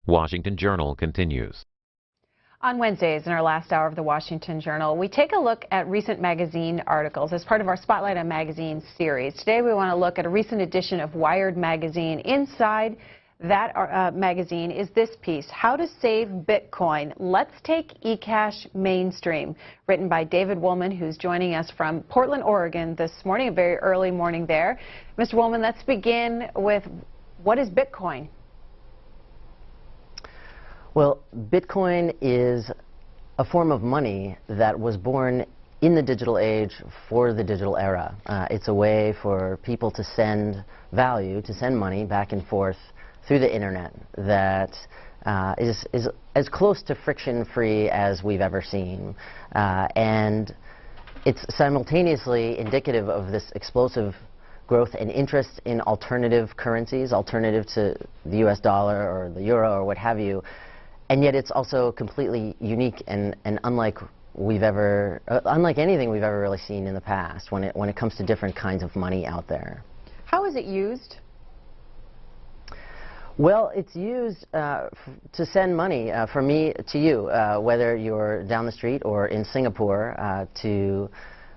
Washington Journal continues. On Wednesdays, in our last hour of the Washington Journal, we take a look at recent magazine articles as part of our Spotlight on Magazine series. Today we want to look at a recent edition of Wired magazine. Inside that magazine is this piece, How to Save Bitcoin. Let's Take eCash Mainstream, written by David Wolman, who's joining us from Portland, Oregon this morning, a very early morning there. Mr. Wolman, let's begin with, what is Bitcoin? Well, Bitcoin is a form of money that was born in the digital age for the digital era. It's a way for people to send value, to send money back and forth through the internet that is as close to friction-free as we've ever seen. And it's simultaneously indicative of this explosive growth and interest in alternative currencies, alternative to the US dollar or the euro or what have you. And yet it's also completely unique and unlike anything we've ever really seen in the past when it comes to different kinds of money out there. How is it used? Well, it's used to send money from me to you, whether you're down the street or in Singapore, to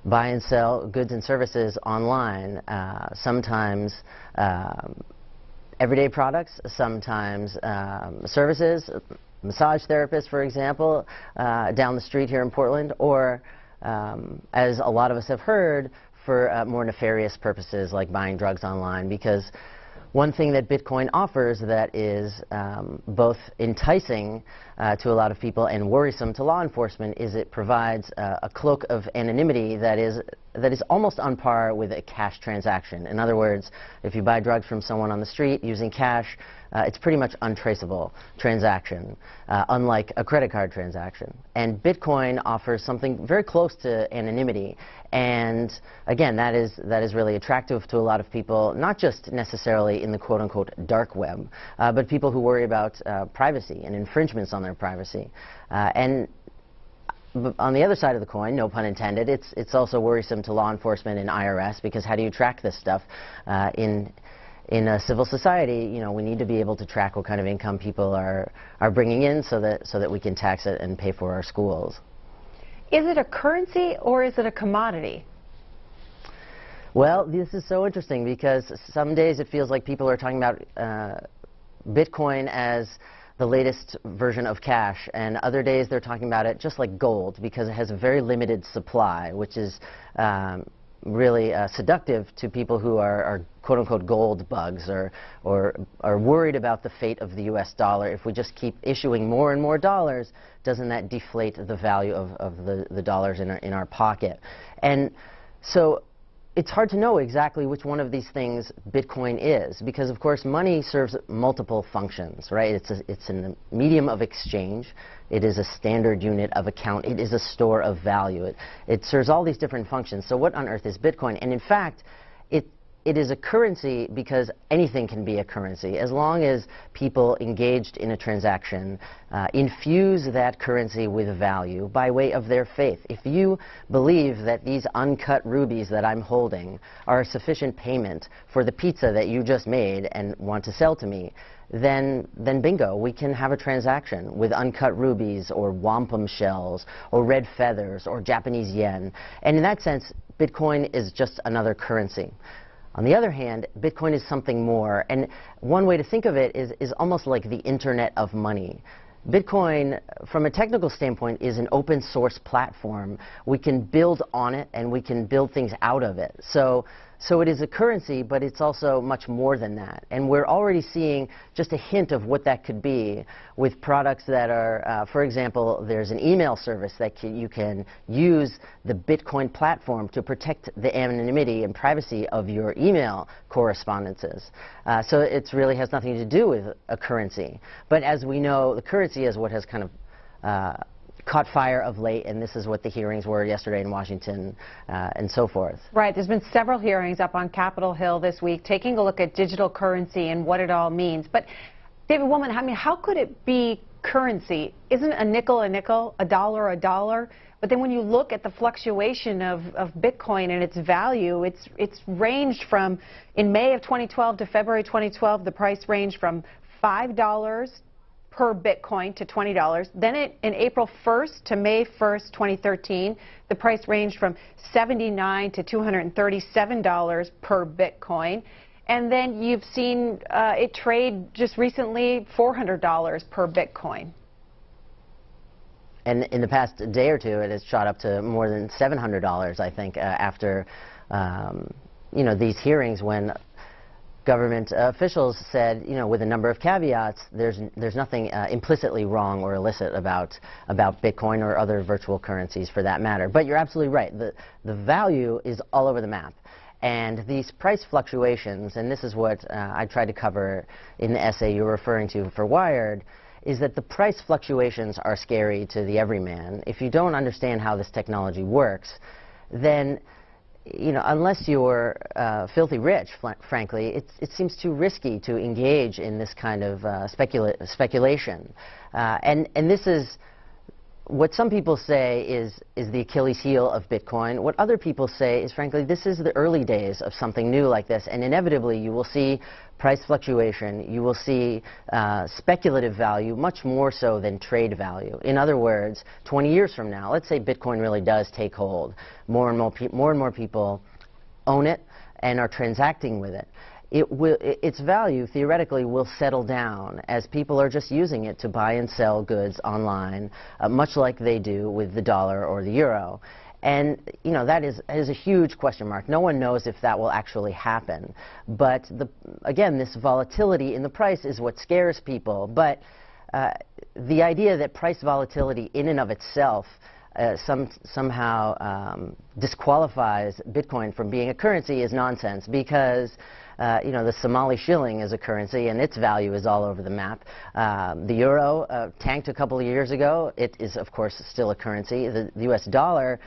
buy and sell goods and services online. Sometimes everyday products, sometimes services. Massage therapist, for example, down the street here in Portland, or as a lot of us have heard, for more nefarious purposes like buying drugs online. Because one thing that Bitcoin offers that is both enticing to a lot of people and worrisome to law enforcement is it provides a cloak of anonymity that is almost on par with a cash transaction. In other words, if you buy drugs from someone on the street using cash, it's pretty much untraceable transaction, unlike a credit card transaction. And Bitcoin offers something very close to anonymity. And again, that is really attractive to a lot of people, not just necessarily in the quote-unquote dark web, but people who worry about privacy and infringements on their privacy. And on the other side of the coin, no pun intended, it's also worrisome to law enforcement and IRS, because how do you track this stuff in a civil society? You know, we need to be able to track what kind of income people are bringing in so that we can tax it and pay for our schools. Is it a currency or is it a commodity? Well, this is so interesting because some days it feels like people are talking about Bitcoin as the latest version of cash, and other days they're talking about it just like gold because it has a very limited supply, which is really seductive to people who are quote-unquote gold bugs or are worried about the fate of the US dollar. If we just keep issuing more and more dollars, doesn't that deflate the value of the dollars in our pocket? And so it's hard to know exactly which one of these things Bitcoin is, because of course money serves multiple functions, right? It's a medium of exchange. It is a standard unit of account. It is a store of value. It serves all these different functions. So what on earth is Bitcoin? And in fact, it is a currency because anything can be a currency as long as people engaged in a transaction infuse that currency with value by way of their faith. If you believe that these uncut rubies that I'm holding are a sufficient payment for the pizza that you just made and want to sell to me, then bingo, we can have a transaction with uncut rubies or wampum shells or red feathers or Japanese yen. And in that sense, Bitcoin is just another currency. On the other hand, Bitcoin is something more, and one way to think of it is almost like the Internet of money. Bitcoin, from a technical standpoint, is an open source platform. We can build on it and we can build things out of it. So it is a currency, but it's also much more than that. And we're already seeing just a hint of what that could be with products that are, for example, there's an email service that you can use the Bitcoin platform to protect the anonymity and privacy of your email correspondences. So it really has nothing to do with a currency. But as we know, the currency is what has kind of caught fire of late, and this is what the hearings were yesterday in Washington and so forth. Right. There's been several hearings up on Capitol Hill this week taking a look at digital currency and what it all means. But David Wolman, I mean, how could it be currency? Isn't a nickel, a dollar a dollar? But then when you look at the fluctuation of Bitcoin and its value, it's ranged from, in May of 2012 to February 2012, the price ranged from $5 per Bitcoin to $20. Then in April 1st to May 1st, 2013, the price ranged from $79 to $237 per Bitcoin. And then you've seen it trade just recently $400 per Bitcoin. And in the past day or two, it has shot up to more than $700, I think, after these hearings when government officials said, with a number of caveats, there's nothing implicitly wrong or illicit about Bitcoin or other virtual currencies for that matter. But you're absolutely right. The value is all over the map. And these price fluctuations, and this is what I tried to cover in the essay you're referring to for Wired, is that the price fluctuations are scary to the everyman. If you don't understand how this technology works, then unless you're filthy rich, frankly, it seems too risky to engage in this kind of speculation. And this is what some people say is the Achilles heel of Bitcoin. What other people say is, frankly, this is the early days of something new like this, and inevitably you will see price fluctuation, you will see speculative value much more so than trade value. In other words, 20 years from now, let's say Bitcoin really does take hold, more and more people own it and are transacting with it. Its value theoretically will settle down as people are just using it to buy and sell goods online, much like they do with the dollar or the euro. And that is a huge question mark. No one knows if that will actually happen. But again, this volatility in the price is what scares people. But the idea that price volatility in and of itself somehow disqualifies Bitcoin from being a currency is nonsense, because the Somali shilling is a currency and its value is all over the map. The euro tanked a couple of years ago. It is, of course, still a currency. The US dollar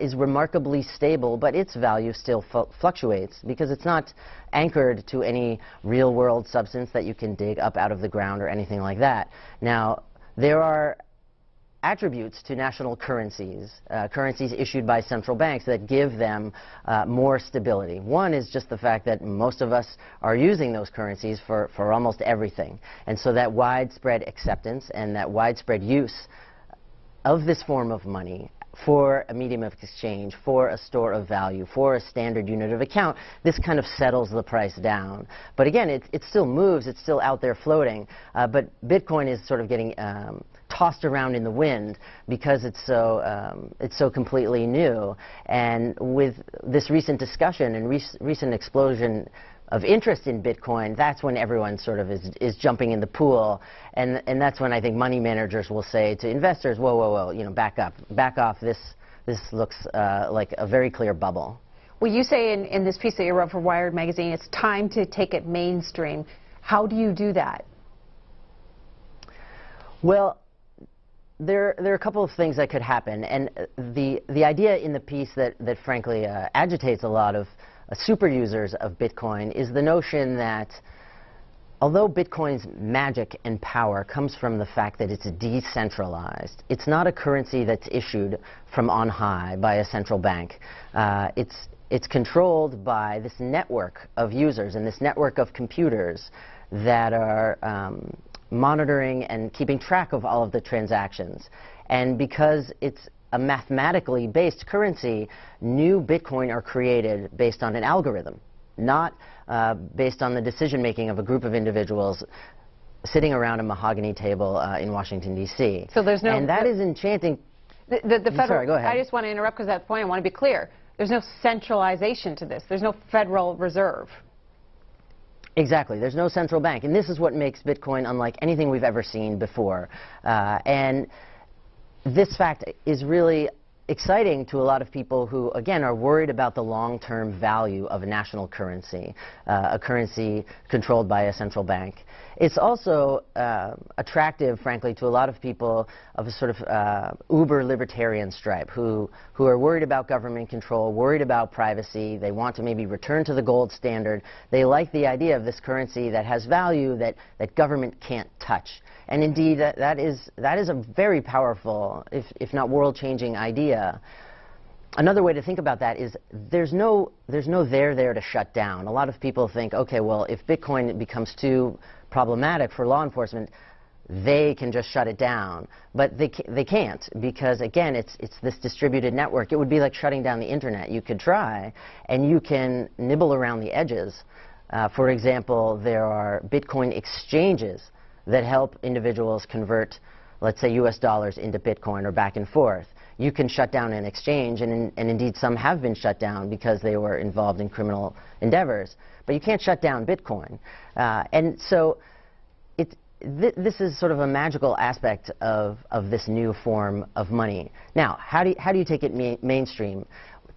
is remarkably stable, but its value still fluctuates because it's not anchored to any real-world substance that you can dig up out of the ground or anything like that. Now, there are attributes to national currencies, currencies issued by central banks, that give them more stability. One is just the fact that most of us are using those currencies for almost everything. And so that widespread acceptance and that widespread use of this form of money for a medium of exchange, for a store of value, for a standard unit of account, this kind of settles the price down. But again, it still moves, it's still out there floating, but Bitcoin is sort of getting tossed around in the wind because it's so completely new. And with this recent discussion and recent explosion of interest in Bitcoin, that's when everyone sort of is jumping in the pool, and that's when I think money managers will say to investors, whoa, back off. This looks like a very clear bubble. Well, you say in this piece that you wrote for Wired magazine, it's time to take it mainstream. How do you do that? Well, there are a couple of things that could happen, and the idea in the piece that frankly agitates a lot of super users of Bitcoin is the notion that although Bitcoin's magic and power comes from the fact that it's decentralized, it's not a currency that's issued from on high by a central bank. It's controlled by this network of users and this network of computers that are monitoring and keeping track of all of the transactions. And because it's a mathematically based currency, new Bitcoin are created based on an algorithm, not based on the decision making of a group of individuals sitting around a mahogany table in Washington, D.C. So there's no... And that is enchanting. The federal... Sorry, go ahead. I just want to interrupt because at that point I want to be clear. There's no centralization to this. There's no Federal Reserve. Exactly. There's no central bank. And this is what makes Bitcoin unlike anything we've ever seen before. And this fact is really exciting to a lot of people who, again, are worried about the long-term value of a national currency, a currency controlled by a central bank. It's also attractive, frankly, to a lot of people of a sort of uber-libertarian stripe who are worried about government control, worried about privacy. They want to maybe return to the gold standard. They like the idea of this currency that has value that government can't touch. And indeed, that is a very powerful, if not world-changing idea. Another way to think about that is there's no there to shut down. A lot of people think, okay, well, if Bitcoin becomes too problematic for law enforcement, they can just shut it down. But they can't, because again, it's this distributed network. It would be like shutting down the internet. You could try, and you can nibble around the edges. For example, there are Bitcoin exchanges that help individuals convert, let's say, US dollars into Bitcoin or back and forth. You can shut down an exchange, and indeed some have been shut down because they were involved in criminal endeavors. But you can't shut down Bitcoin. And so this is sort of a magical aspect of this new form of money. Now, how do you take it mainstream?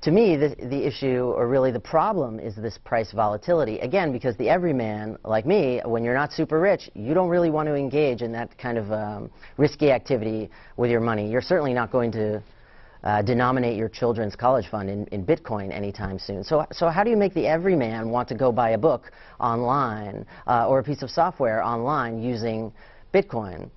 To me, the issue, or really the problem, is this price volatility. Again, because the everyman, like me, when you're not super rich, you don't really want to engage in that kind of risky activity with your money. You're certainly not going to denominate your children's college fund in Bitcoin anytime soon. So how do you make the everyman want to go buy a book online or a piece of software online using Bitcoin?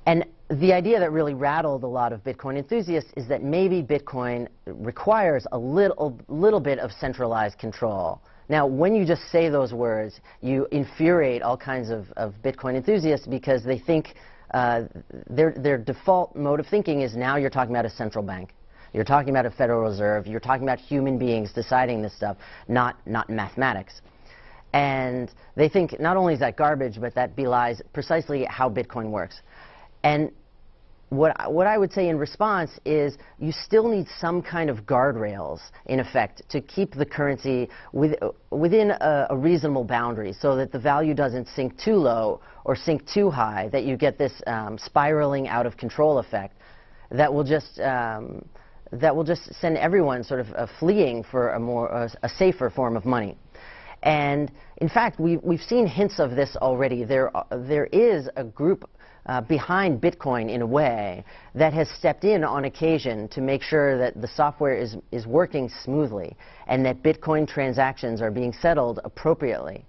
And the idea that really rattled a lot of Bitcoin enthusiasts is that maybe Bitcoin requires a little bit of centralized control. Now, when you just say those words, you infuriate all kinds of Bitcoin enthusiasts, because they think their default mode of thinking is, now you're talking about a central bank. You're talking about a Federal Reserve. You're talking about human beings deciding this stuff, not mathematics. And they think not only is that garbage, but that belies precisely how Bitcoin works. And what I would say in response is, you still need some kind of guardrails, in effect, to keep the currency within a reasonable boundary, so that the value doesn't sink too low or sink too high, that you get this spiraling out of control effect that will just send everyone sort of fleeing for a safer form of money. And in fact, we've seen hints of this already. There is a group behind Bitcoin, in a way, that has stepped in on occasion to make sure that the software is working smoothly, and that Bitcoin transactions are being settled appropriately.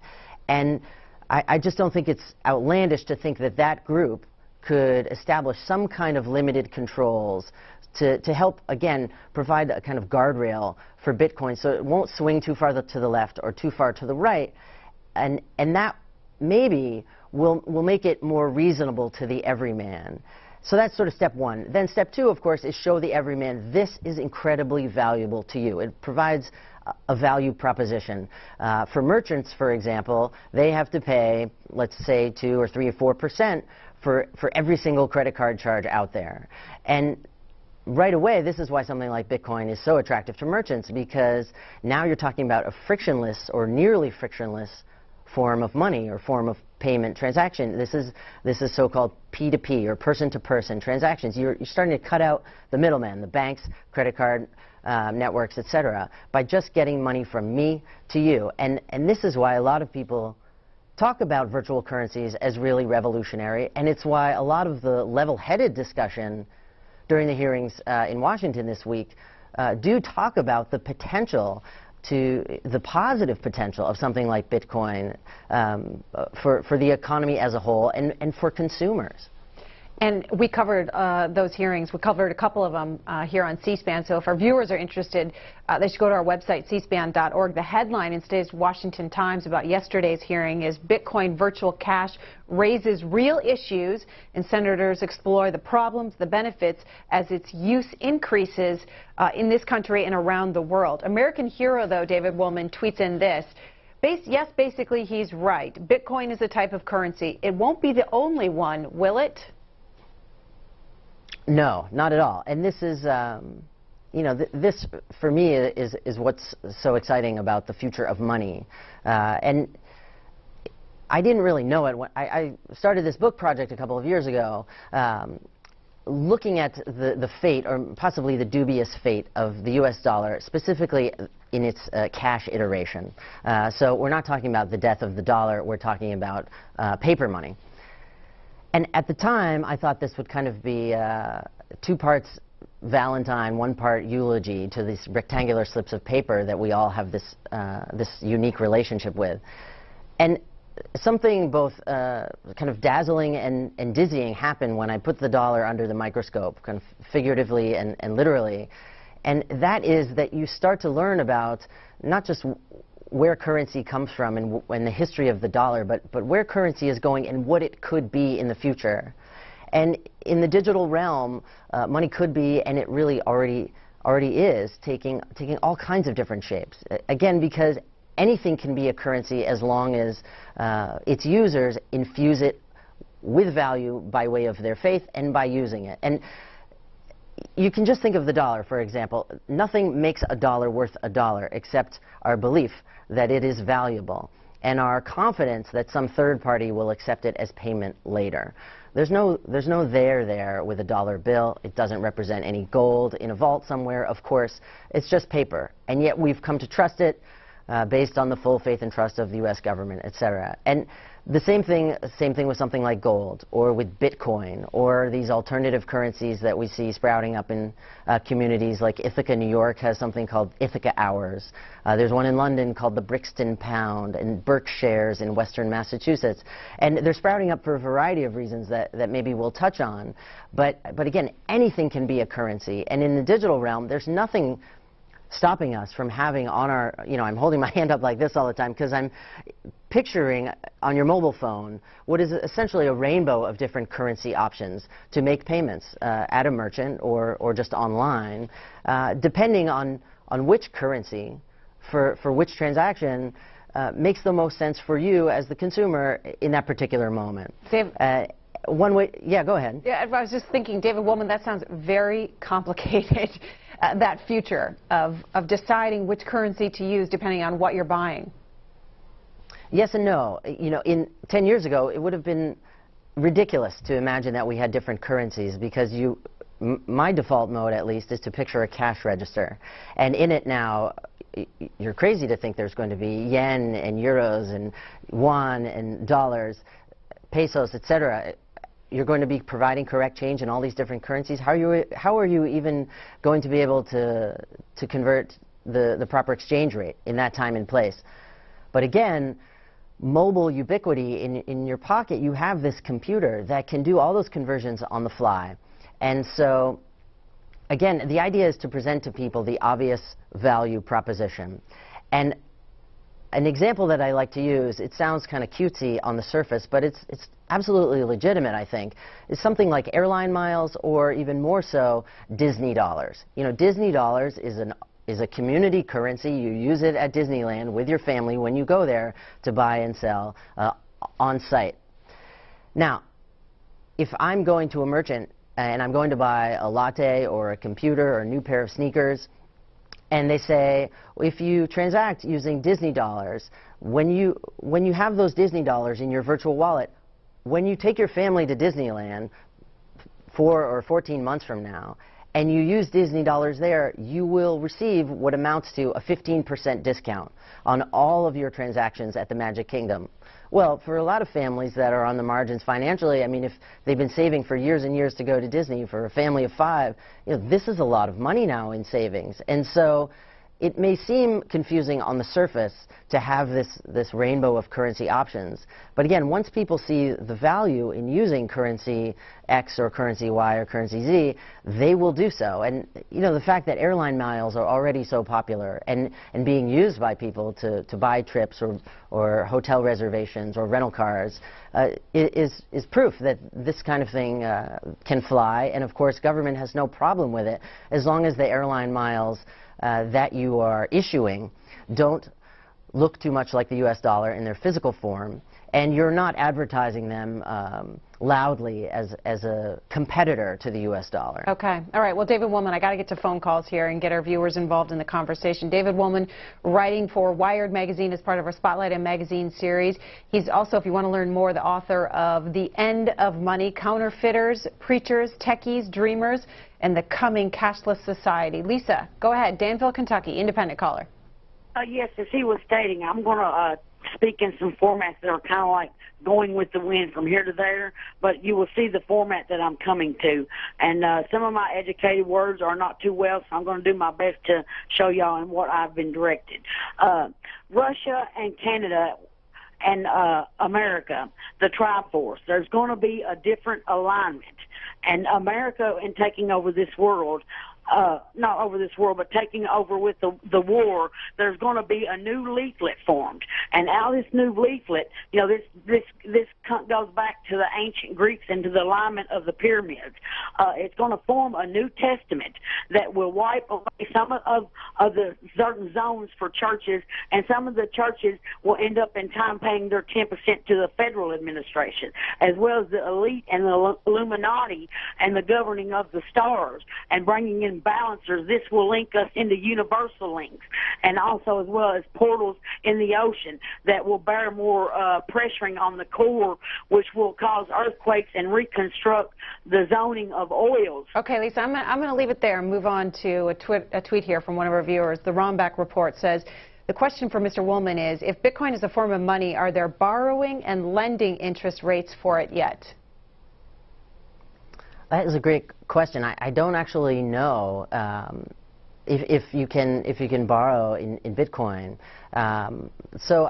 And I just don't think it's outlandish to think that that group could establish some kind of limited controls to help, again, provide a kind of guardrail for Bitcoin, so it won't swing too far to the left or too far to the right. And that maybe will make it more reasonable to the everyman. So that's sort of step one. Then step two, of course, is show the everyman this is incredibly valuable to you. It provides a value proposition. For merchants, for example, they have to pay, let's say, 2 or 3 or 4% for every single credit card charge out there. And right away, this is why something like Bitcoin is so attractive to merchants, because now you're talking about a frictionless or nearly frictionless form of money or form of payment transaction. This is so-called P2P, or person-to-person transactions. You're starting to cut out the middleman, the banks, credit card networks, etc., by just getting money from me to you. And this is why a lot of people talk about virtual currencies as really revolutionary, and it's why a lot of the level-headed discussion during the hearings in Washington this week do talk about the potential, the positive potential of something like Bitcoin for the economy as a whole, and for consumers. And we covered those hearings. We covered a couple of them here on C-SPAN. So if our viewers are interested, they should go to our website, cspan.org. The headline in today's Washington Times about yesterday's hearing is Bitcoin Virtual Cash Raises Real Issues, and senators explore the problems, the benefits, as its use increases in this country and around the world. American hero, though, David Wolman, tweets in this. Yes, basically, he's right. Bitcoin is a type of currency. It won't be the only one, will it? No, not at all. And this is, you know, this for me is what's so exciting about the future of money. And I didn't really know it when I started this book project a couple of years ago, looking at the fate, or possibly the dubious fate, of the US dollar, specifically in its cash iteration. So we're not talking about the death of the dollar, we're talking about paper money. And at the time, I thought this would kind of be 2 parts Valentine, 1 part eulogy to these rectangular slips of paper that we all have this unique relationship with. And something both kind of dazzling and dizzying happened when I put the dollar under the microscope, kind of figuratively and literally. And that is that you start to learn about not just where currency comes from and the history of the dollar, but where currency is going and what it could be in the future. And in the digital realm, money could be, and it really already is, taking all kinds of different shapes. Again, because anything can be a currency as long as its users infuse it with value by way of their faith and by using it. And you can just think of the dollar, for example. Nothing makes a dollar worth a dollar except our belief that it is valuable and our confidence that some third party will accept it as payment later. There's no there with a dollar bill. It doesn't represent any gold in a vault somewhere, of course. It's just paper. And yet we've come to trust it based on the full faith and trust of the U.S. government, etc. And the same thing with something like gold, or with Bitcoin, or these alternative currencies that we see sprouting up in communities like Ithaca, New York has something called Ithaca Hours. There's one in London called the Brixton Pound, and Berkshires in western Massachusetts. And they're sprouting up for a variety of reasons that maybe we'll touch on. But again, anything can be a currency. And in the digital realm, there's nothing stopping us from having on our, I'm holding my hand up like this all the time because I'm picturing on your mobile phone what is essentially a rainbow of different currency options to make payments at a merchant or just online, depending on which currency for which transaction makes the most sense for you as the consumer in that particular moment. Dave, one way, yeah, go ahead. Yeah, I was just thinking, David Wolman, that sounds very complicated. That future of deciding which currency to use depending on what you're buying. Yes and no. In 10 years ago, it would have been ridiculous to imagine that we had different currencies because my default mode, at least, is to picture a cash register. And in it now, you're crazy to think there's going to be yen and euros and yuan and dollars, pesos, etc. You're going to be providing correct change in all these different currencies. How are you even going to be able to convert the proper exchange rate in that time and place? But again, mobile ubiquity in your pocket, you have this computer that can do all those conversions on the fly. And so, again, the idea is to present to people the obvious value proposition. And an example that I like to use, it sounds kind of cutesy on the surface, but it's absolutely legitimate, I think, is something like airline miles or even more so, Disney dollars. Disney dollars is a community currency. You use it at Disneyland with your family when you go there to buy and sell on site. Now, if I'm going to a merchant and I'm going to buy a latte or a computer or a new pair of sneakers, and they say, if you transact using Disney dollars, when you have those Disney dollars in your virtual wallet, when you take your family to Disneyland 4 or 14 months from now, and you use Disney dollars there, you will receive what amounts to a 15% discount on all of your transactions at the Magic Kingdom. Well, for a lot of families that are on the margins financially, I mean, if they've been saving for years and years to go to Disney, for a family of 5, this is a lot of money now in savings. And so it may seem confusing on the surface to have this rainbow of currency options. But again, once people see the value in using currency X or currency Y or currency Z, they will do so. And the fact that airline miles are already so popular and being used by people to buy trips or hotel reservations or rental cars is proof that this kind of thing can fly. And of course, government has no problem with it as long as the airline miles that you are issuing don't look too much like the U.S. dollar in their physical form, and you're not advertising them loudly as a competitor to the U.S. dollar. Okay. All right. Well, David Wolman, I got to get to phone calls here and get our viewers involved in the conversation. David Wolman, writing for Wired Magazine as part of our Spotlight on Magazine series. He's also, if you want to learn more, the author of The End of Money, Counterfeiters, Preachers, Techies, Dreamers, and the Coming Cashless Society. Lisa, go ahead. Danville, Kentucky, independent caller. Yes, as he was stating, I'm going to speak in some formats that are kind of like going with the wind from here to there, but you will see the format that I'm coming to. And some of my educated words are not too well, so I'm going to do my best to show y'all in what I've been directed. Russia and Canada and America, the Triforce, there's going to be a different alignment. And America, in taking over this world, not over this world, but taking over with the war, there's going to be a new leaflet formed. And out of this new leaflet, you know, this goes back to the ancient Greeks and to the alignment of the pyramids. It's going to form a New Testament that will wipe away some of the certain zones for churches, and some of the churches will end up in time paying their 10% to the federal administration, as well as the elite and the Illuminati and the governing of the stars and bringing in balancers. This will link us into universal links, and also as well as portals in the ocean that will bear more pressuring on the core, which will cause earthquakes and reconstruct the zoning of oils. Okay, Lisa, I'm going to leave it there and move on to a tweet here from one of our viewers. The Rombach Report says, the question for Mr. Woolman is, if Bitcoin is a form of money, are there borrowing and lending interest rates for it yet? That is a great question. I don't actually know if you can borrow in Bitcoin. So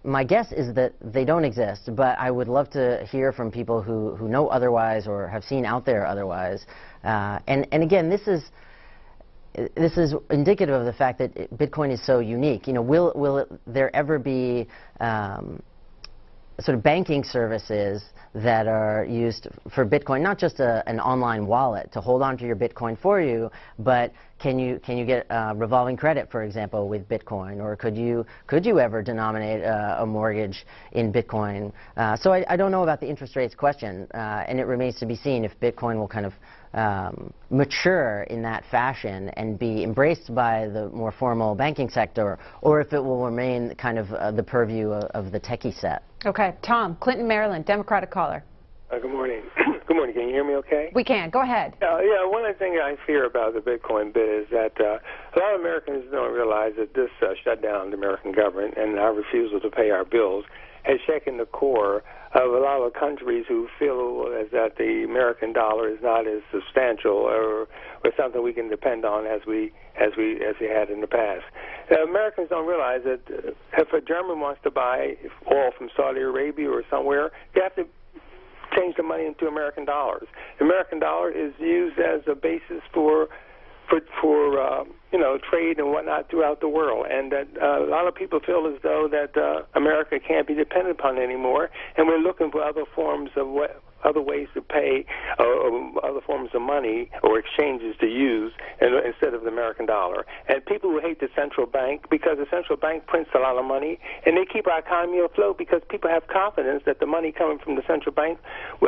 my guess is that they don't exist, but I would love to hear from people who know otherwise or have seen out there otherwise. And again, this is indicative of the fact that Bitcoin is so unique. You know, will there ever be sort of banking services that are used for Bitcoin, not just an online wallet to hold on to your Bitcoin for you, but can you get revolving credit, for example, with Bitcoin, or could you ever denominate a mortgage in Bitcoin? So I don't know about the interest rates question, and it remains to be seen if Bitcoin will kind of mature in that fashion and be embraced by the more formal banking sector, or if it will remain kind of the purview of the techie set. Okay, Tom, Clinton, Maryland, Democratic caller. Good morning. Good morning. Can you hear me okay? We can. Go ahead. Yeah, one of the things I fear about the Bitcoin bit is that a lot of Americans don't realize that this shutdown of the American government and our refusal to pay our bills has shaken the core of a lot of countries who feel as that the American dollar is not as substantial or something we can depend on as we had in the past. Americans don't realize that if a German wants to buy oil from Saudi Arabia or somewhere, they have to change the money into American dollars. The American dollar is used as a basis for trade and whatnot throughout the world, and that a lot of people feel as though that America can't be dependent upon anymore, and we're looking for other forms of other ways to pay, other forms of money or exchanges to use instead of the American dollar. And people who hate the central bank, because the central bank prints a lot of money, and they keep our economy afloat because people have confidence that the money coming from the central bank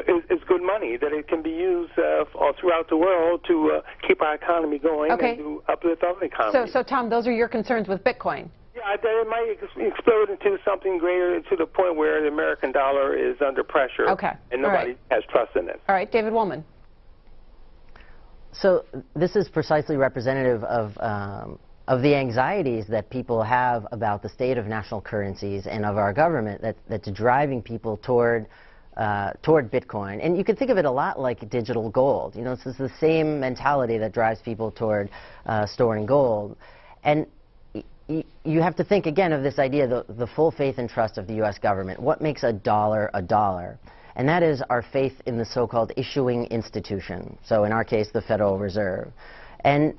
is good money, that it can be used all throughout the world to keep our economy going and to uplift other economies. So, Tom, those are your concerns with Bitcoin? Yeah, it might explode into something greater to the point where the American dollar is under pressure, and nobody has trust in it. All right, David Woolman. So this is precisely representative of the anxieties that people have about the state of national currencies and of our government that's driving people toward Bitcoin. And you can think of it a lot like digital gold. You know, this is the same mentality that drives people toward storing gold. And you have to think again of this idea, the full faith and trust of the U.S. government. What makes a dollar a dollar? And that is our faith in the so-called issuing institution. So in our case, the Federal Reserve. And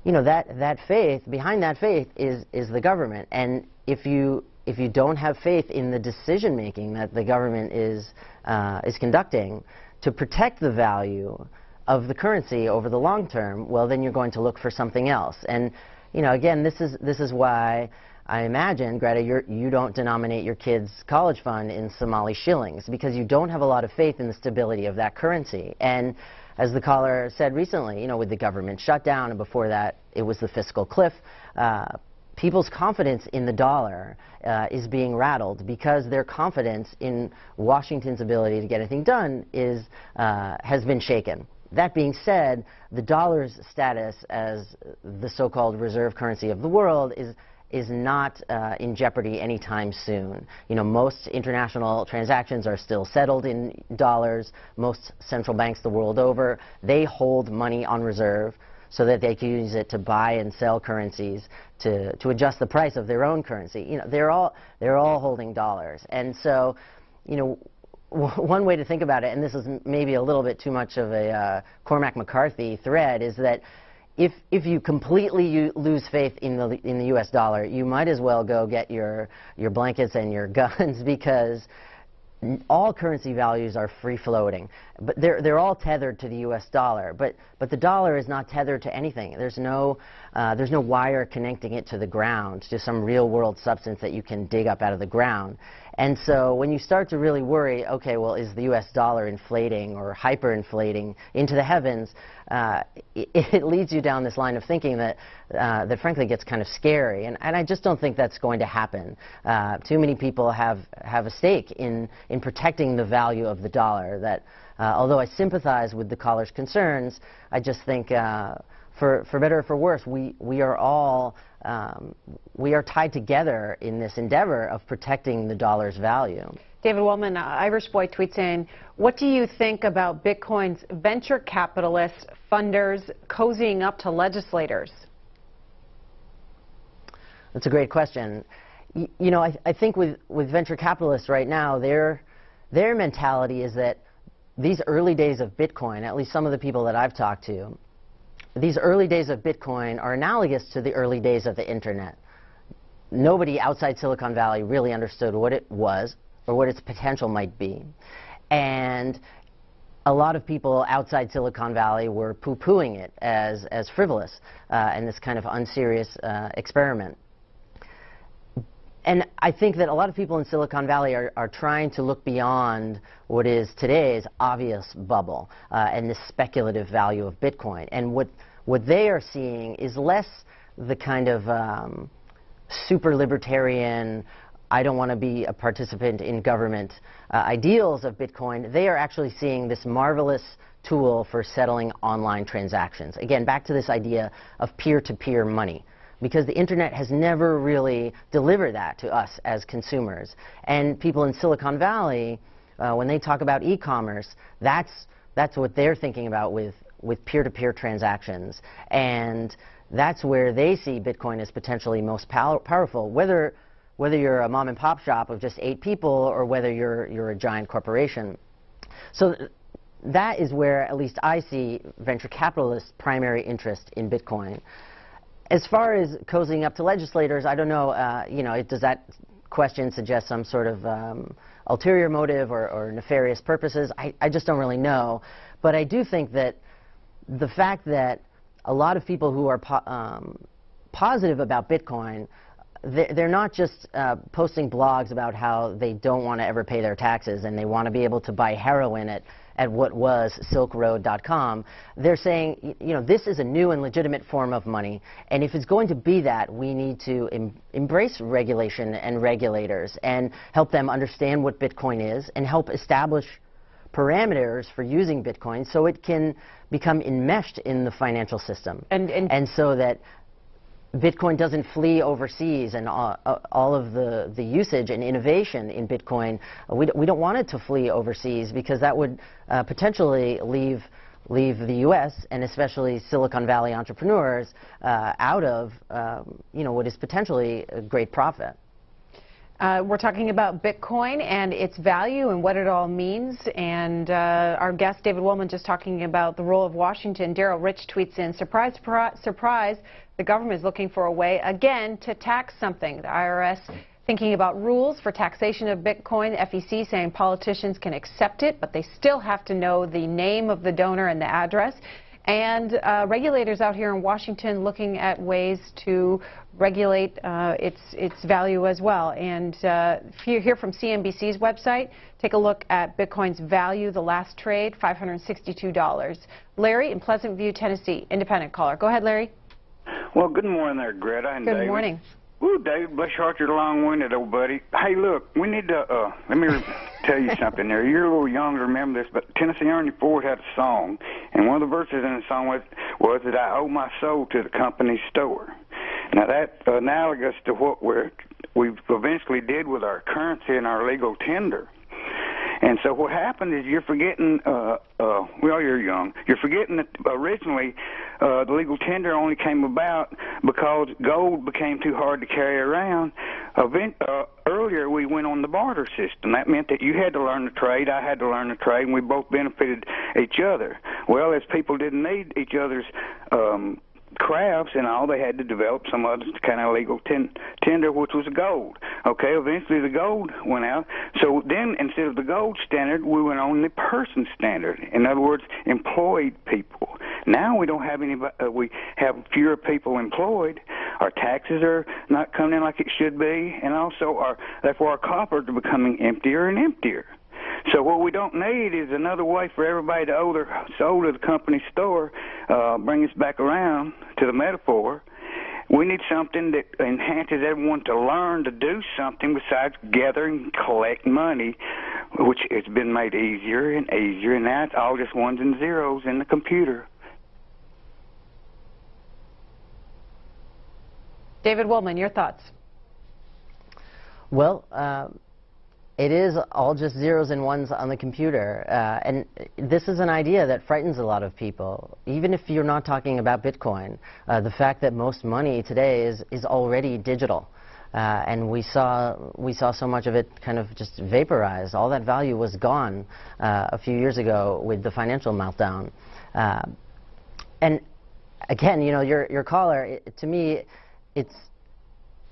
you know, that faith, behind that faith is the government. And if you don't have faith in the decision making that the government is conducting to protect the value of the currency over the long term, well, then you're going to look for something else. And you know, again, this is why I imagine, Greta, you don't denominate your kids' college fund in Somali shillings, because you don't have a lot of faith in the stability of that currency. And as the caller said recently, you know, with the government shutdown, and before that it was the fiscal cliff, people's confidence in the dollar is being rattled because their confidence in Washington's ability to get anything done has been shaken. That being said, the dollar's status as the so-called reserve currency of the world is not in jeopardy anytime soon. You know, most international transactions are still settled in dollars. Most central banks the world over, they hold money on reserve so that they can use it to buy and sell currencies to adjust the price of their own currency. You know, they're all holding dollars. And so, you know, one way to think about it, and this is maybe a little bit too much of a Cormac McCarthy thread, is that if you completely lose faith in the U.S. dollar, you might as well go get your blankets and your guns, because all currency values are free floating, but they're all tethered to the U.S. dollar. But the dollar is not tethered to anything. There's no wire connecting it to the ground, to some real world substance that you can dig up out of the ground. And so when you start to really worry, okay, well, is the U.S. dollar inflating or hyperinflating into the heavens, it leads you down this line of thinking that frankly gets kind of scary. And I just don't think that's going to happen. Too many people have a stake in protecting the value of the dollar. That although I sympathize with the caller's concerns, I just think for better or for worse, we are all we are tied together in this endeavor of protecting the dollar's value. David Waldman, Irish Boy tweets in, what do you think about Bitcoin's venture capitalists, funders, cozying up to legislators? That's a great question. You know, I think with venture capitalists right now, their mentality is that these early days of Bitcoin, at least some of the people that I've talked to, these early days of Bitcoin are analogous to the early days of the internet. Nobody outside Silicon Valley really understood what it was or what its potential might be. And a lot of people outside Silicon Valley were poo-pooing it as frivolous and this kind of unserious experiment. And I think that a lot of people in Silicon Valley are trying to look beyond what is today's obvious bubble and the speculative value of Bitcoin. And what they are seeing is less the kind of super libertarian, I don't want to be a participant in government ideals of Bitcoin. They are actually seeing this marvelous tool for settling online transactions. Again, back to this idea of peer-to-peer money, because the internet has never really delivered that to us as consumers. And people in Silicon Valley, when they talk about e-commerce, that's what they're thinking about with peer-to-peer transactions. And that's where they see Bitcoin as potentially most powerful, whether you're a mom and pop shop of just 8 people or whether you're a giant corporation. So that is where at least I see venture capitalists' primary interest in Bitcoin. As far as cozying up to legislators, I don't know, you know, does that question suggest some sort of ulterior motive or nefarious purposes? I just don't really know. But I do think that the fact that a lot of people who are positive about Bitcoin, they're not just posting blogs about how they don't want to ever pay their taxes and they want to be able to buy heroin at what was silkroad.com. They're saying, you know, this is a new and legitimate form of money, and if it's going to be that, we need to embrace regulation and regulators and help them understand what Bitcoin is and help establish parameters for using Bitcoin so it can become enmeshed in the financial system. And so that Bitcoin doesn't flee overseas, and all of the usage and innovation in Bitcoin, we don't want it to flee overseas, because that would potentially leave the U.S. and especially Silicon Valley entrepreneurs out of you know, what is potentially a great profit. We're talking about Bitcoin and its value and what it all means. And our guest, David Waldman, just talking about the role of Washington. Daryl Rich tweets in, surprise, surprise, the government is looking for a way, again, to tax something. The IRS thinking about rules for taxation of Bitcoin. The FEC saying politicians can accept it, but they still have to know the name of the donor and the address. And regulators out here in Washington looking at ways to regulate its value as well. And if you hear from CNBC's website, take a look at Bitcoin's value, the last trade, $562. Larry in Pleasant View, Tennessee, independent caller. Go ahead, Larry. Well, good morning there, Greta and David. Good morning. Ooh, David, bless your heart, you're long-winded, old buddy. Hey, look, we need to, let me tell you something there. You're a little young to remember this, but Tennessee Ernie Ford had a song, and one of the verses in the song was that I owe my soul to the company store. Now, that's analogous to what we've eventually did with our currency and our legal tender. And so what happened is you're forgetting, well, you're young, you're forgetting that originally the legal tender only came about because gold became too hard to carry around. Earlier we went on the barter system. That meant that you had to learn the trade, I had to learn the trade, and we both benefited each other. Well, as people didn't need each other's crafts and all. They had to develop some other kind of legal tender, which was gold. Okay, eventually the gold went out. So then, instead of the gold standard, we went on the person standard. In other words, employed people. Now we don't have any. We have fewer people employed. Our taxes are not coming in like it should be, and also therefore our coffers are becoming emptier and emptier. So what we don't need is another way for everybody to owe their soul to the company store, bring us back around to the metaphor. We need something that enhances everyone to learn to do something besides gather and collect money, which has been made easier and easier, and now it's all just ones and zeros in the computer. David Wolman, your thoughts? Well, it is all just zeros and ones on the computer, and this is an idea that frightens a lot of people. Even if you're not talking about Bitcoin, the fact that most money today is already digital, and we saw so much of it kind of just vaporized. All that value was gone a few years ago with the financial meltdown. And again, you know, your caller, to me,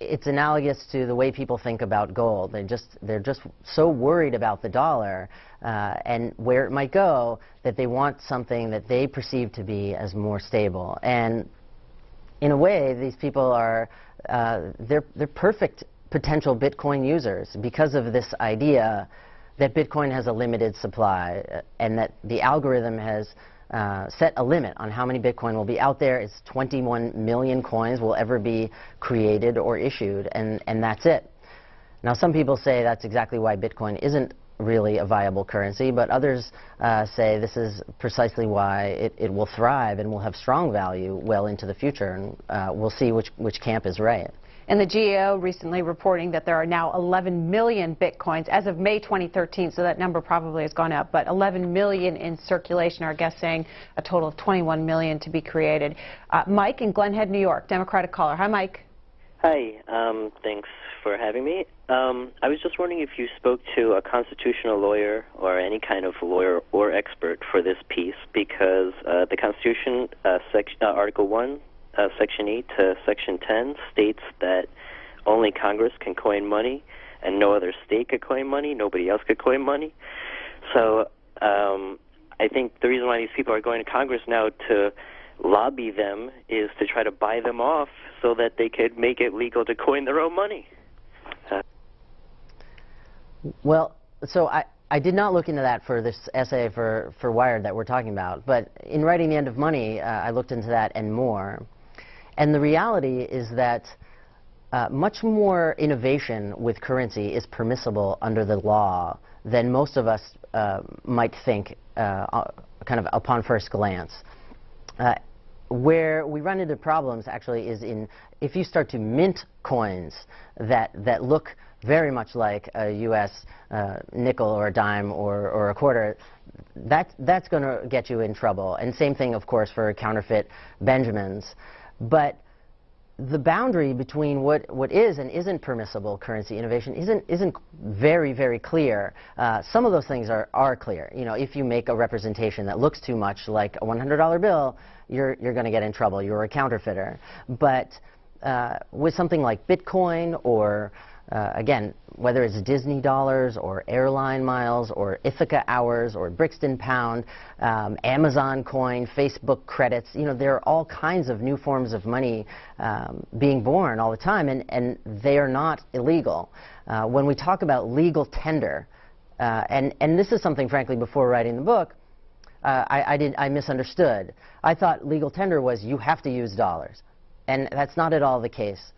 it's analogous to the way people think about gold. They're just so worried about the dollar and where it might go that they want something that they perceive to be as more stable. And in a way, these people are they're perfect potential Bitcoin users because of this idea that Bitcoin has a limited supply and that the algorithm has set a limit on how many Bitcoin will be out there. It's 21 million coins will ever be created or issued, and that's it. Now, some people say that's exactly why Bitcoin isn't really a viable currency, but others say this is precisely why it will thrive and will have strong value well into the future, and we'll see which camp is right. And the GAO recently reporting that there are now 11 million Bitcoins as of May 2013, so that number probably has gone up, but 11 million in circulation. Our guest saying a total of 21 million to be created. Mike in Glen Head, New York, Democratic caller. Hi, Mike. Hi, thanks for having me. I was just wondering if you spoke to a constitutional lawyer or any kind of lawyer or expert for this piece, because the Constitution, Article 1, Section 8 to Section 10 states that only Congress can coin money and no other state could coin money, nobody else could coin money. So I think the reason why these people are going to Congress now to lobby them is to try to buy them off so that they could make it legal to coin their own money. Well, so I did not look into that for this essay for Wired that we're talking about, but in writing The End of Money, I looked into that and more. And the reality is that much more innovation with currency is permissible under the law than most of us might think kind of upon first glance. Where we run into problems actually is in if you start to mint coins that look very much like a U.S. Nickel or a dime or a quarter, that's going to get you in trouble. And same thing, of course, for counterfeit Benjamins. But the boundary between what is and isn't permissible currency innovation isn't very, very clear. Some of those things are clear. You know, if you make a representation that looks too much like a $100 bill, you're going to get in trouble. You're a counterfeiter. But with something like Bitcoin or again, whether it's Disney dollars or airline miles or Ithaca hours or Brixton pound, Amazon coin, Facebook credits, you know, there are all kinds of new forms of money being born all the time, and they are not illegal. When we talk about legal tender, and this is something, frankly, before writing the book, I misunderstood. I thought legal tender was you have to use dollars, and that's not at all the case.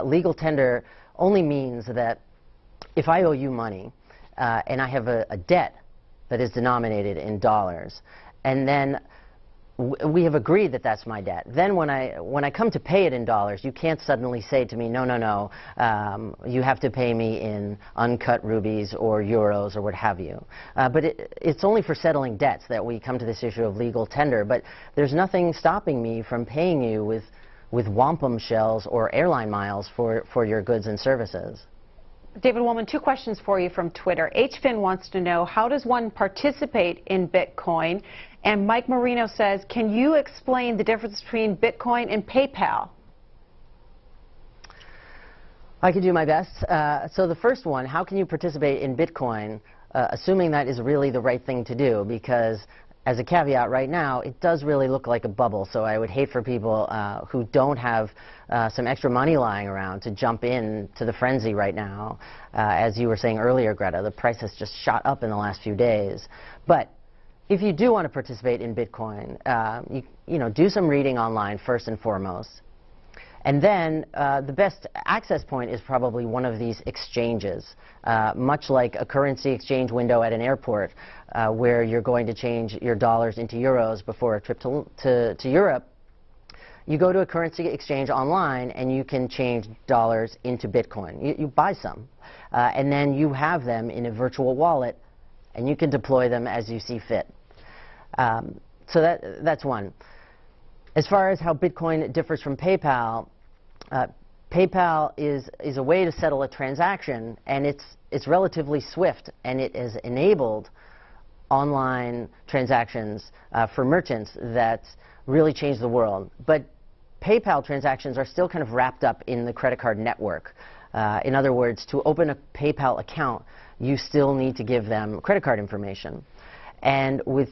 Legal tender only means that if I owe you money and I have a debt that is denominated in dollars, and then we have agreed that that's my debt, then when I come to pay it in dollars, you can't suddenly say to me, no, you have to pay me in uncut rubies or euros or what have you. But it's only for settling debts that we come to this issue of legal tender, but there's nothing stopping me from paying you with wampum shells or airline miles for your goods and services. David Wolman, two questions for you from Twitter. HFin wants to know, how does one participate in Bitcoin? And Mike Marino says, can you explain the difference between Bitcoin and PayPal? I can do my best. So the first one, how can you participate in Bitcoin, assuming that is really the right thing to do? Because as a caveat right now, it does really look like a bubble. So I would hate for people who don't have some extra money lying around to jump in to the frenzy right now. As you were saying earlier, Greta, the price has just shot up in the last few days. But if you do want to participate in Bitcoin, you know, do some reading online first and foremost. And then the best access point is probably one of these exchanges, much like a currency exchange window at an airport, where you're going to change your dollars into euros before a trip to Europe. You go to a currency exchange online and you can change dollars into Bitcoin. You buy some, and then you have them in a virtual wallet, and you can deploy them as you see fit. So that's one. As far as how Bitcoin differs from PayPal, PayPal is a way to settle a transaction, and it's relatively swift, and it has enabled online transactions for merchants that really change the world. But PayPal transactions are still kind of wrapped up in the credit card network. In other words, to open a PayPal account, you still need to give them credit card information. And with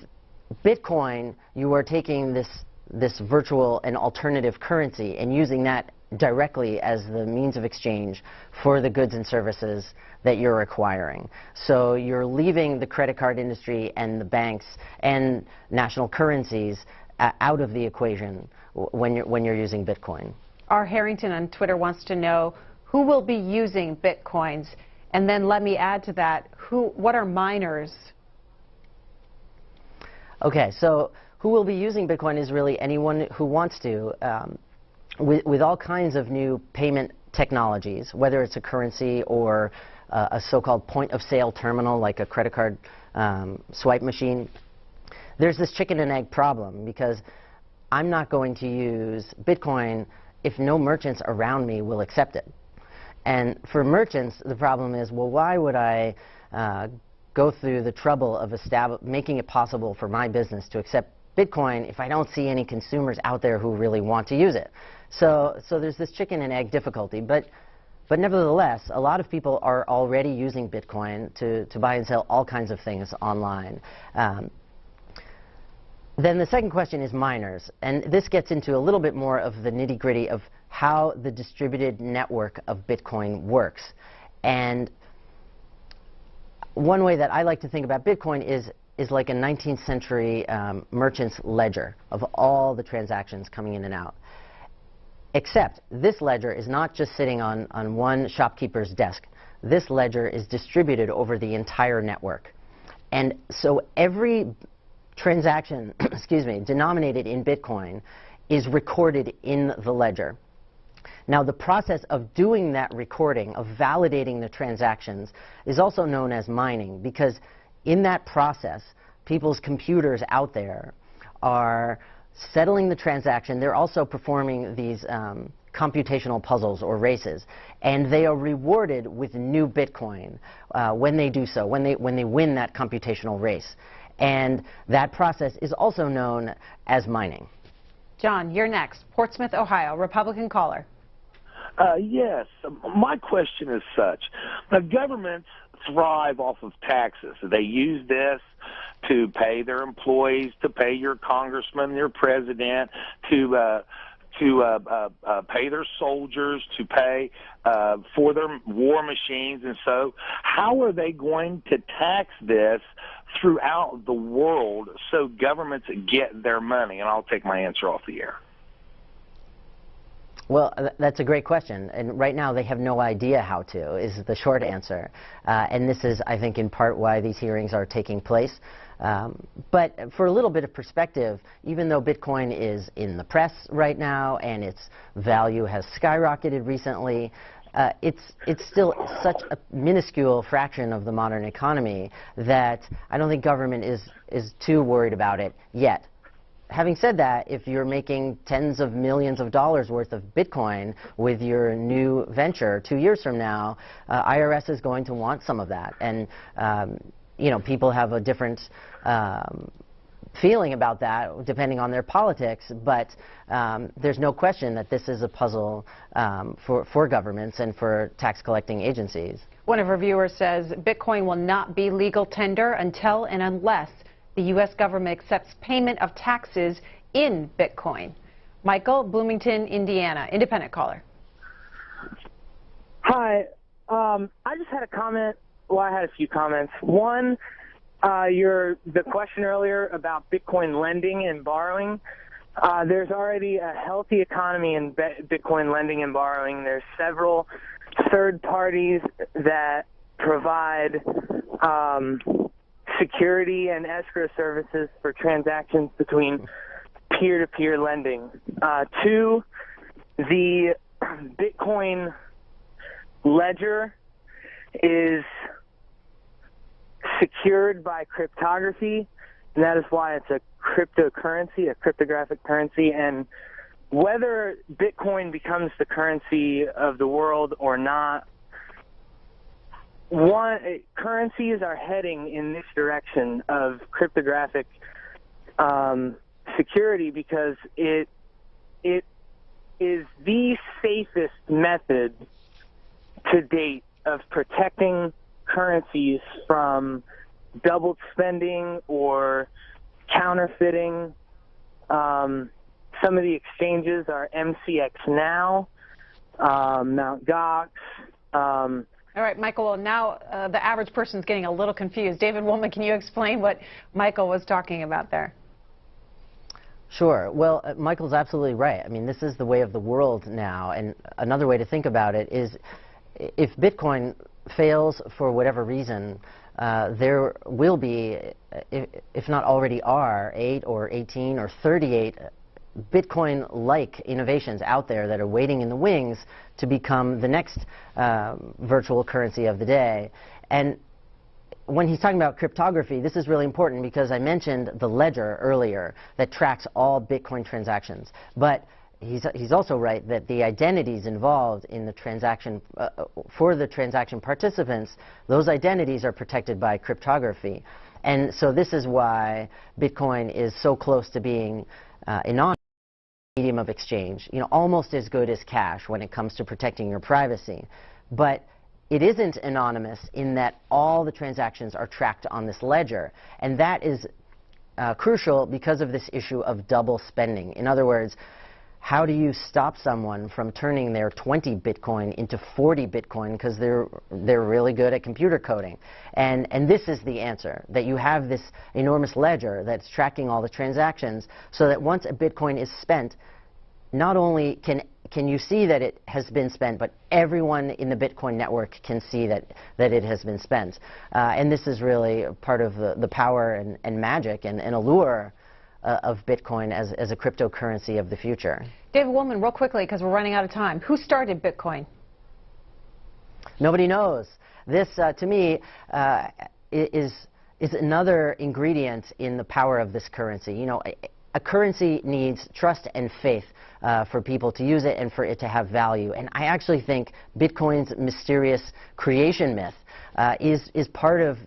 Bitcoin, you are taking this virtual and alternative currency and using that directly as the means of exchange for the goods and services that you're acquiring. So you're leaving the credit card industry and the banks and national currencies out of the equation when you're using Bitcoin. R. Harrington on Twitter wants to know who will be using Bitcoins, and then let me add to that, what are miners? Okay, so who will be using Bitcoin is really anyone who wants to. With all kinds of new payment technologies, whether it's a currency or a so-called point-of-sale terminal like a credit card swipe machine, there's this chicken and egg problem, because I'm not going to use Bitcoin if no merchants around me will accept it. And for merchants, the problem is, well, why would I go through the trouble of making it possible for my business to accept Bitcoin if I don't see any consumers out there who really want to use it? So there's this chicken and egg difficulty. But nevertheless, a lot of people are already using Bitcoin to buy and sell all kinds of things online. Then the second question is miners. And this gets into a little bit more of the nitty-gritty of how the distributed network of Bitcoin works. And one way that I like to think about Bitcoin is like a 19th century merchant's ledger of all the transactions coming in and out. Except this ledger is not just sitting on one shopkeeper's desk. This ledger is distributed over the entire network. And so every transaction, excuse me, denominated in Bitcoin is recorded in the ledger. Now, the process of doing that recording, of validating the transactions, is also known as mining, because in that process, people's computers out there are settling the transaction. They're also performing these computational puzzles or races, and they are rewarded with new Bitcoin when they do so, when they win that computational race. And that process is also known as mining. John, you're next. Portsmouth, Ohio, Republican caller. Yes. My question is such. The governments thrive off of taxes. They use this to pay their employees, to pay your congressman, your president, to pay their soldiers, to pay for their war machines. And so how are they going to tax this throughout the world so governments get their money? And I'll take my answer off the air. Well, that's a great question, and right now they have no idea how to, is the short answer. And this is, I think, in part why these hearings are taking place. But for a little bit of perspective, even though Bitcoin is in the press right now and its value has skyrocketed recently, it's still such a minuscule fraction of the modern economy that I don't think government is too worried about it yet. Having said that, if you're making tens of millions of dollars worth of Bitcoin with your new venture 2 years from now, IRS is going to want some of that. And you know, people have a different feeling about that, depending on their politics, but there's no question that this is a puzzle for governments and for tax-collecting agencies. One of our viewers says Bitcoin will not be legal tender until and unless the U.S. government accepts payment of taxes in Bitcoin. Michael, Bloomington, Indiana, independent caller. Hi. I just had a comment. Well, I had a few comments. One, the question earlier about Bitcoin lending and borrowing. There's already a healthy economy in Bitcoin lending and borrowing. There's several third parties that provide security and escrow services for transactions between peer-to-peer lending. Two, the Bitcoin ledger is secured by cryptography, and that is why it's a cryptocurrency, a cryptographic currency. And whether Bitcoin becomes the currency of the world or not, currencies are heading in this direction of cryptographic security because it is the safest method to date of protecting currencies from double spending or counterfeiting. Some of the exchanges are MCX Now, Mt. Gox. All right, Michael, well, now the average person is getting a little confused. David Wolman, can you explain what Michael was talking about there? Sure. Well, Michael's absolutely right. I mean, this is the way of the world now, and another way to think about it is if Bitcoin fails for whatever reason, there will be, if not already are, 8 or 18 or 38 Bitcoin-like innovations out there that are waiting in the wings to become the next virtual currency of the day. And when he's talking about cryptography, this is really important because I mentioned the ledger earlier that tracks all Bitcoin transactions. But he's also right that the identities involved in the transaction, for the transaction participants, those identities are protected by cryptography. And so this is why Bitcoin is so close to being anonymous medium of exchange, almost as good as cash when it comes to protecting your privacy. But it isn't anonymous in that all the transactions are tracked on this ledger. And that is crucial because of this issue of double spending. In other words, how do you stop someone from turning their 20 Bitcoin into 40 Bitcoin because they're really good at computer coding? And this is the answer, that you have this enormous ledger that's tracking all the transactions so that once a Bitcoin is spent, not only can you see that it has been spent, but everyone in the Bitcoin network can see that it has been spent. And this is really part of the power and magic and allure of Bitcoin as a cryptocurrency of the future. David Wolman, real quickly, because we're running out of time. Who started Bitcoin? Nobody knows. This, to me, is another ingredient in the power of this currency. A currency needs trust and faith for people to use it and for it to have value. And I actually think Bitcoin's mysterious creation myth is part of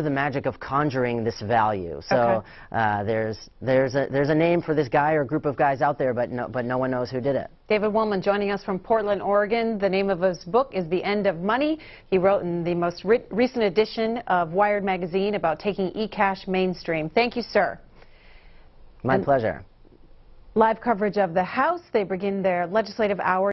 the magic of conjuring this value. So Okay. there's a name for this guy or group of guys out there, but no one knows who did it. David Wolman joining us from Portland, Oregon. The name of his book is The End of Money. He wrote in the most recent edition of Wired magazine about taking eCash mainstream. Thank you, sir. My pleasure. Live coverage of the House. They begin their legislative hour